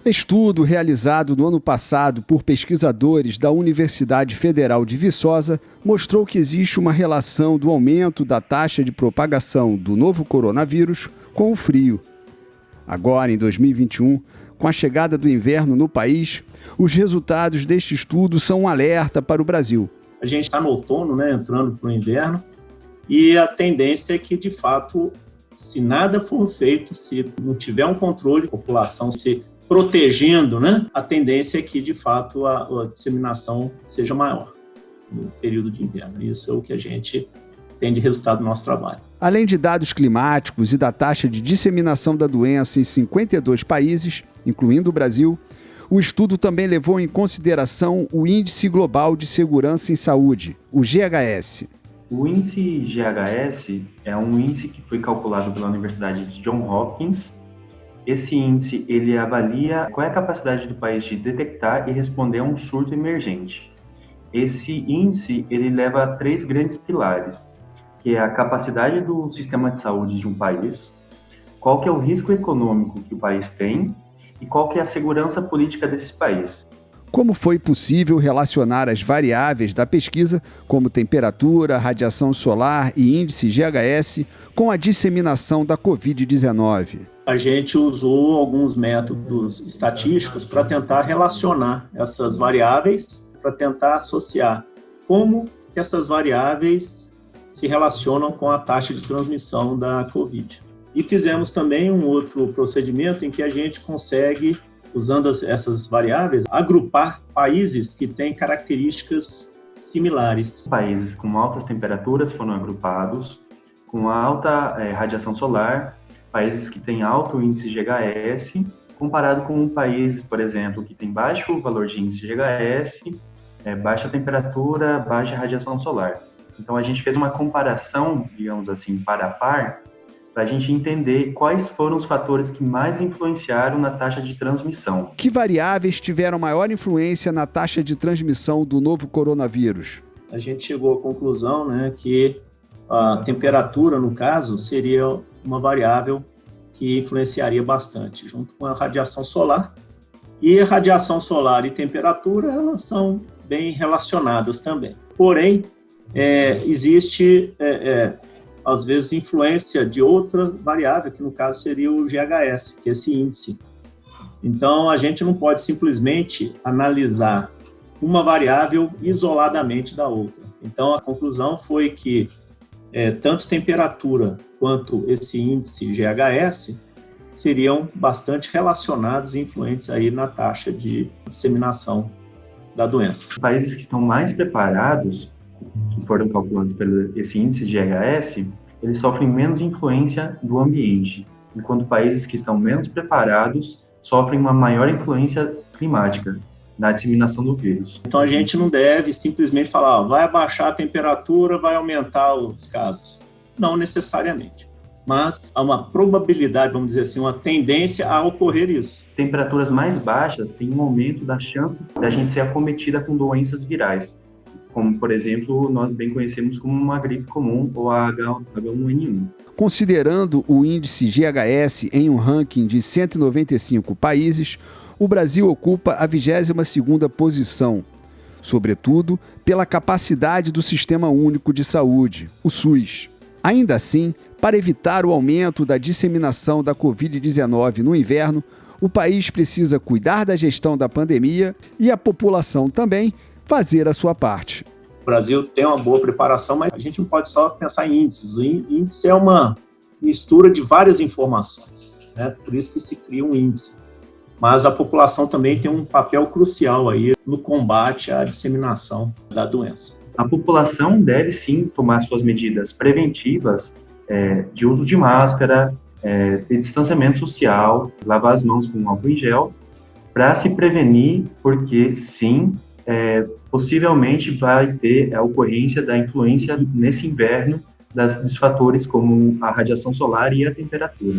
Estudo realizado no ano passado por pesquisadores da Universidade Federal de Viçosa mostrou que existe uma relação do aumento da taxa de propagação do novo coronavírus com o frio. Agora, em 2021, com a chegada do inverno no país, os resultados deste estudo são um alerta para o Brasil. A gente está no outono, entrando para o inverno, e a tendência é que, de fato, se nada for feito, se não tiver um controle, a população se protegendo, a tendência é que, de fato, a disseminação seja maior no período de inverno. Isso é o que a gente tem de resultado do nosso trabalho. Além de dados climáticos e da taxa de disseminação da doença em 52 países, incluindo o Brasil, o estudo também levou em consideração o Índice Global de Segurança em Saúde, o GHS. O índice GHS é um índice que foi calculado pela Universidade de Johns Hopkins. Esse índice ele avalia qual é a capacidade do país de detectar e responder a um surto emergente. Esse índice ele leva a 3 grandes pilares, que é a capacidade do sistema de saúde de um país, qual que é o risco econômico que o país tem e qual que é a segurança política desse país. Como foi possível relacionar as variáveis da pesquisa, como temperatura, radiação solar e índice GHS, com a disseminação da Covid-19? A gente usou alguns métodos estatísticos para tentar relacionar essas variáveis, para tentar associar como que essas variáveis se relacionam com a taxa de transmissão da Covid. E fizemos também um outro procedimento em que a gente consegue, usando essas variáveis, agrupar países que têm características similares. Países com altas temperaturas foram agrupados, com alta radiação solar, países que têm alto índice GHS, comparado com países, por exemplo, que têm baixo valor de índice GHS, baixa temperatura, baixa radiação solar. Então, a gente fez uma comparação, digamos assim, par a par, para a gente entender quais foram os fatores que mais influenciaram na taxa de transmissão. Que variáveis tiveram maior influência na taxa de transmissão do novo coronavírus? A gente chegou à conclusão que a temperatura, no caso, seria uma variável que influenciaria bastante, junto com a radiação solar. E a radiação solar e temperatura, elas são bem relacionadas também. Porém, existe, às vezes, influência de outra variável, que no caso seria o GHS, que é esse índice. Então, a gente não pode simplesmente analisar uma variável isoladamente da outra. Então, a conclusão foi que tanto temperatura quanto esse índice GHS seriam bastante relacionados e influentes aí na taxa de disseminação da doença. Países que estão mais preparados, que foram calculados pelo esse índice GHS, eles sofrem menos influência do ambiente, enquanto países que estão menos preparados sofrem uma maior influência climática na disseminação do vírus. Então a gente não deve simplesmente falar, vai abaixar a temperatura, vai aumentar os casos. Não necessariamente, mas há uma probabilidade, vamos dizer assim, uma tendência a ocorrer isso. Temperaturas mais baixas têm um aumento da chance da gente ser acometida com doenças virais, como, por exemplo, nós bem conhecemos como uma gripe comum ou a H1N1. Considerando o índice GHS em um ranking de 195 países, o Brasil ocupa a 22ª posição, sobretudo pela capacidade do Sistema Único de Saúde, o SUS. Ainda assim, para evitar o aumento da disseminação da Covid-19 no inverno, o país precisa cuidar da gestão da pandemia e a população também fazer a sua parte. O Brasil tem uma boa preparação, mas a gente não pode só pensar em índices. O índice é uma mistura de várias informações, por isso que se cria um índice. Mas a população também tem um papel crucial aí no combate à disseminação da doença. A população deve sim tomar suas medidas preventivas de uso de máscara, de distanciamento social, lavar as mãos com álcool em gel, para se prevenir, porque sim, possivelmente vai ter a ocorrência da influência nesse inverno dos fatores como a radiação solar e a temperatura.